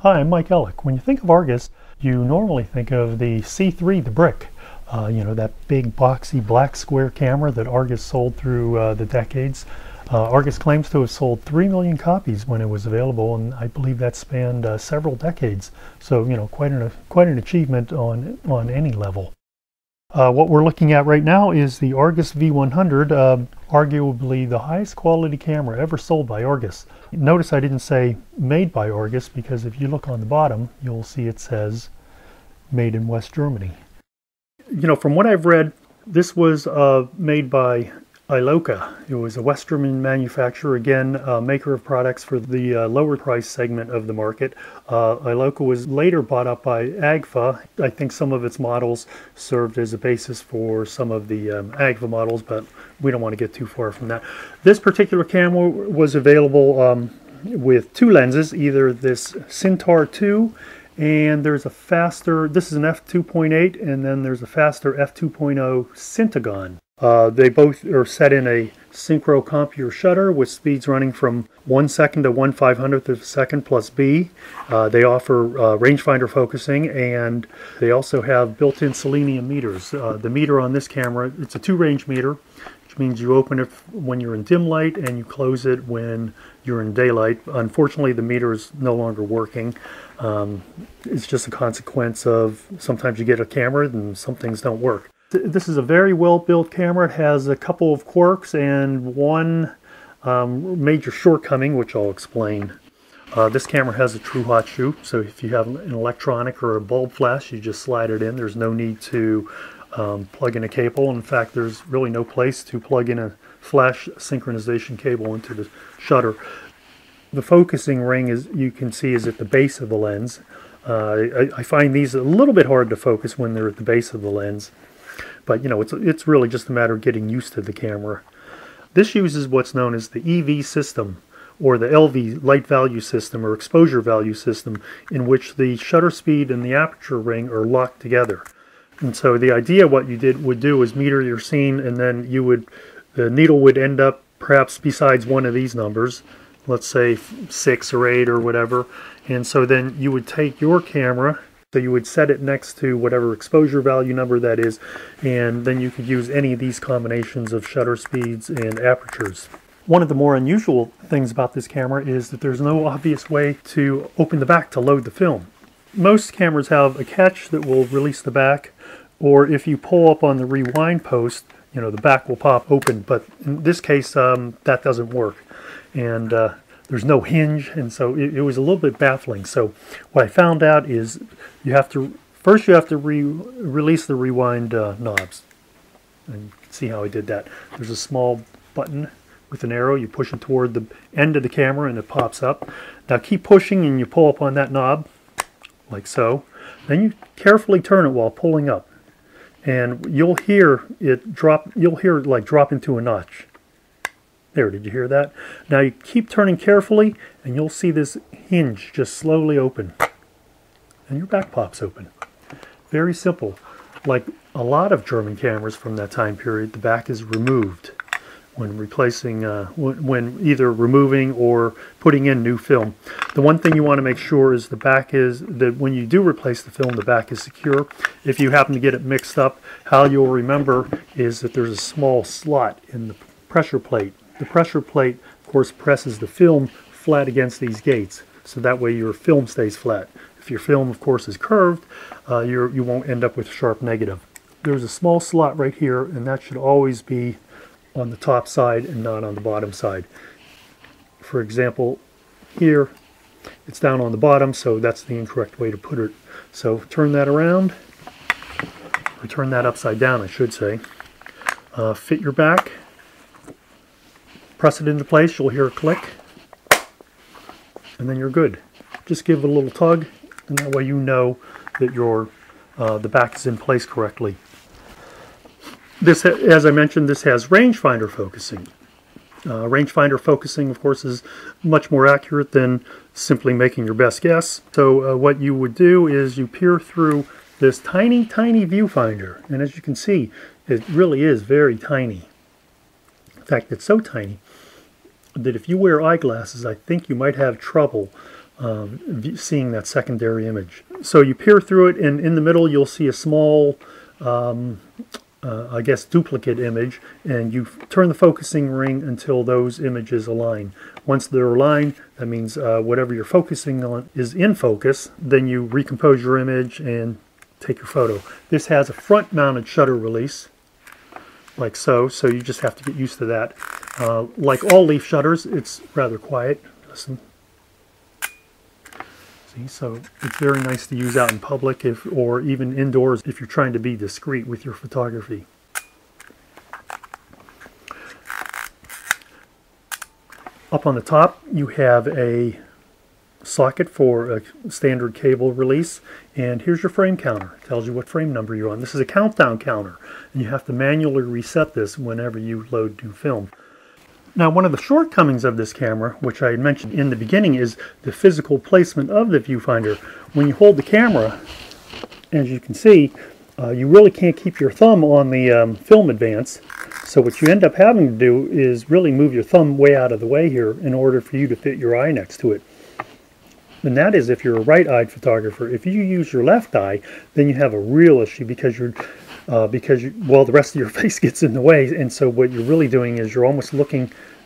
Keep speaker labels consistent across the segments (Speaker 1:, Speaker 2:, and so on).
Speaker 1: Hi, I'm Mike Ellick. When you think of Argus, you normally think of the C3, the brick. That big boxy black square camera that Argus sold through the decades. Argus claims to have sold 3 million copies when it was available, and I believe that spanned several decades. So, quite an achievement on any level. What we're looking at right now is the Argus V-100, arguably the highest quality camera ever sold by Argus. Notice I didn't say made by Argus, because if you look on the bottom, you'll see it says made in West Germany. From what I've read, this was made by Ilford. It was a West German manufacturer, again, maker of products for the lower price segment of the market. Ilford was later bought up by Agfa. I think some of its models served as a basis for some of the Agfa models, but we don't want to get too far from that. This particular camera was available with two lenses, either this Cintar 2, and there's a faster, this is an f2.8, and then there's a faster f2.0 Syntagon. They both are set in a synchro computer shutter with speeds running from 1 second to 1/500th of a second plus B. They offer rangefinder focusing, and they also have built-in selenium meters. The meter on this camera, it's a 2-range meter, which means you open it when you're in dim light and you close it when you're in daylight. Unfortunately, the meter is no longer working. It's just a consequence of sometimes you get a camera and some things don't work. This is a very well-built camera. It has a couple of quirks and one major shortcoming, which I'll explain. This camera has a true hot shoe, so if you have an electronic or a bulb flash, you just slide it in. There's no need to plug in a cable. In fact, there's really no place to plug in a flash synchronization cable into the shutter. The focusing ring, as you can see, is at the base of the lens. I find these a little bit hard to focus when they're at the base of the lens. But it's really just a matter of getting used to the camera. This uses what's known as the EV system, or the LV, light value system, or exposure value system, in which the shutter speed and the aperture ring are locked together. And so the idea what you would do is meter your scene, and then the needle would end up perhaps besides one of these numbers, let's say 6 or 8 or whatever. And so then you would take your camera, so you would set it next to whatever exposure value number that is, and then you could use any of these combinations of shutter speeds and apertures. One of the more unusual things about this camera is that there's no obvious way to open the back to load the film. Most cameras have a catch that will release the back, or if you pull up on the rewind post, the back will pop open, but in this case that doesn't work. And there's no hinge, and so it was a little bit baffling. So what I found out is you have to release the rewind knobs. And you can see how I did that. There's a small button with an arrow. You push it toward the end of the camera and it pops up. Now keep pushing and you pull up on that knob, like so. Then you carefully turn it while pulling up. And you'll hear it drop, like drop into a notch. There, did you hear that? Now you keep turning carefully and you'll see this hinge just slowly open. And your back pops open. Very simple. Like a lot of German cameras from that time period, the back is removed when replacing, when either removing or putting in new film. The one thing you want to make sure is the back is, that when you do replace the film, the back is secure. If you happen to get it mixed up, how you'll remember is that there's a small slot in the pressure plate. The pressure plate, of course, presses the film flat against these gates, so that way your film stays flat. If your film, of course, is curved, you won't end up with sharp negative. There's a small slot right here, and that should always be on the top side and not on the bottom side. For example, here, it's down on the bottom, so that's the incorrect way to put it. So turn that around, or turn that upside down, I should say. Fit your back. Press it into place, you'll hear a click, and then you're good. Just give it a little tug, and that way you know that the back is in place correctly. This, as I mentioned, this has rangefinder focusing. Rangefinder focusing, of course, is much more accurate than simply making your best guess. So what you would do is you peer through this tiny, tiny viewfinder, and as you can see, it really is very tiny. In fact, it's so tiny that if you wear eyeglasses, I think you might have trouble seeing that secondary image. So you peer through it, and in the middle you'll see a small, I guess, duplicate image, and you turn the focusing ring until those images align. Once they're aligned, that means whatever you're focusing on is in focus. Then you recompose your image and take your photo. This has a front-mounted shutter release, like so, so you just have to get used to that. Like all leaf shutters, it's rather quiet. Listen. See, so it's very nice to use out in public, or even indoors if you're trying to be discreet with your photography. Up on the top, you have a socket for a standard cable release, and here's your frame counter. It tells you what frame number you're on. This is a countdown counter, and you have to manually reset this whenever you load new film. Now, one of the shortcomings of this camera, which I had mentioned in the beginning, is the physical placement of the viewfinder. When you hold the camera, as you can see, you really can't keep your thumb on the film advance. So what you end up having to do is really move your thumb way out of the way here in order for you to fit your eye next to it. And that is if you're a right-eyed photographer. If you use your left eye, then you have a real issue because well, the rest of your face gets in the way, and so what you're really doing is you're almost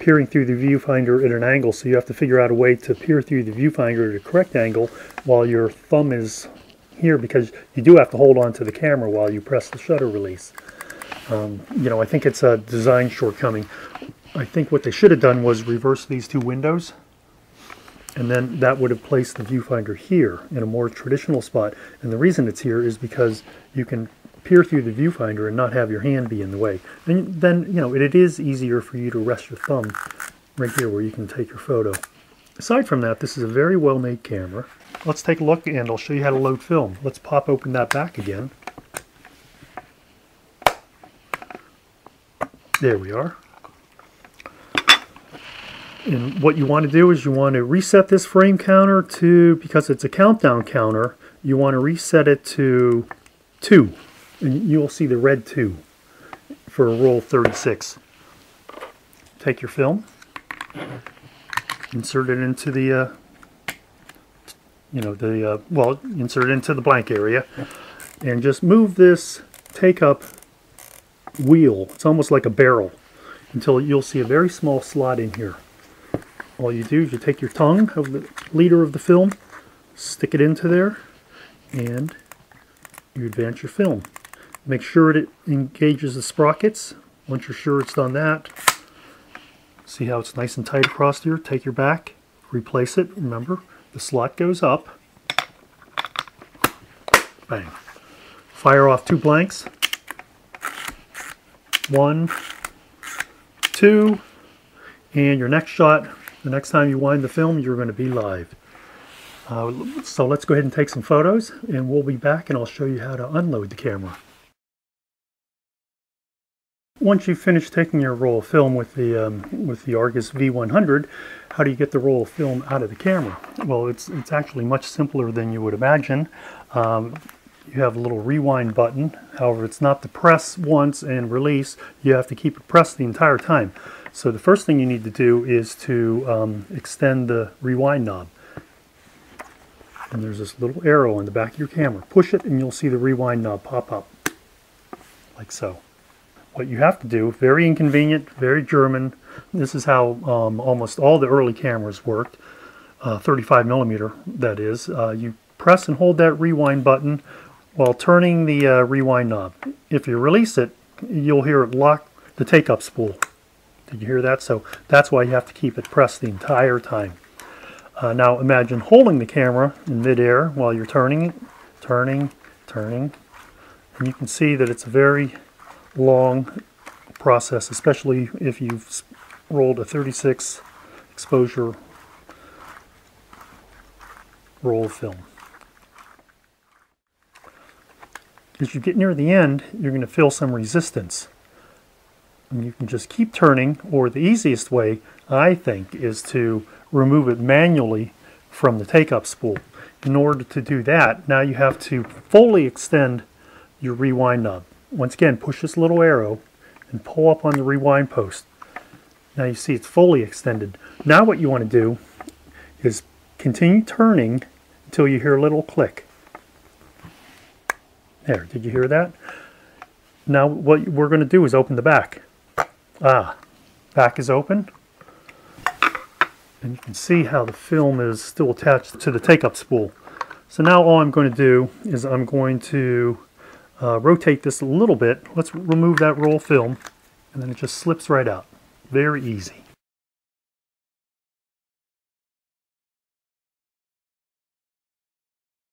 Speaker 1: peering through the viewfinder at an angle, so you have to figure out a way to peer through the viewfinder at a correct angle while your thumb is here, because you do have to hold on to the camera while you press the shutter release. You know, I think it's a design shortcoming. I think what they should have done was reverse these two windows, and then that would have placed the viewfinder here in a more traditional spot. And the reason it's here is because you can peer through the viewfinder and not have your hand be in the way. And then, you know, it is easier for you to rest your thumb right here where you can take your photo. Aside from that, this is a very well-made camera. Let's take a look, and I'll show you how to load film. Let's pop open that back again. There we are. And what you want to do is you want to reset this frame counter to, because it's a countdown counter, you want to reset it to 2. And you'll see the red 2 for a roll 36. Take your film, insert it into the, insert it into the blank area, and just move this take-up wheel. It's almost like a barrel, until you'll see a very small slot in here. All you do is you take your tongue of the leader of the film, stick it into there, and you advance your film. Make sure it engages the sprockets. Once you're sure it's done that, see how it's nice and tight across here? Take your back, replace it. Remember, the slot goes up. Bang. Fire off 2 blanks. 1, 2, and your next shot, the next time you wind the film, you're going to be live. So let's go ahead and take some photos, and we'll be back and I'll show you how to unload the camera. Once you've finished taking your roll of film with the Argus V-100, how do you get the roll of film out of the camera? Well, it's actually much simpler than you would imagine. You have a little rewind button. However, it's not to press once and release. You have to keep it pressed the entire time. So the first thing you need to do is to extend the rewind knob. And there's this little arrow on the back of your camera. Push it and you'll see the rewind knob pop up, like so. What you have to do, very inconvenient, very German. This is how almost all the early cameras worked, 35mm that is. You press and hold that rewind button while turning the rewind knob. If you release it, you'll hear it lock the take-up spool. Did you hear that? So that's why you have to keep it pressed the entire time. Now imagine holding the camera in midair while you're turning, and you can see that it's a very long process, especially if you've rolled a 36 exposure roll of film. As you get near the end, you're going to feel some resistance. And you can just keep turning, or the easiest way, I think, is to remove it manually from the take-up spool. In order to do that, now you have to fully extend your rewind knob. Once again, push this little arrow and pull up on the rewind post. Now you see it's fully extended. Now what you want to do is Continue turning until you hear a little click. There, did you hear that? Now what we're going to do is open the back. Back is open. And you can see how the film is still attached to the take-up spool. So now all I'm going to do is I'm going to rotate this a little bit. Let's remove that roll film, and then it just slips right out. Very easy.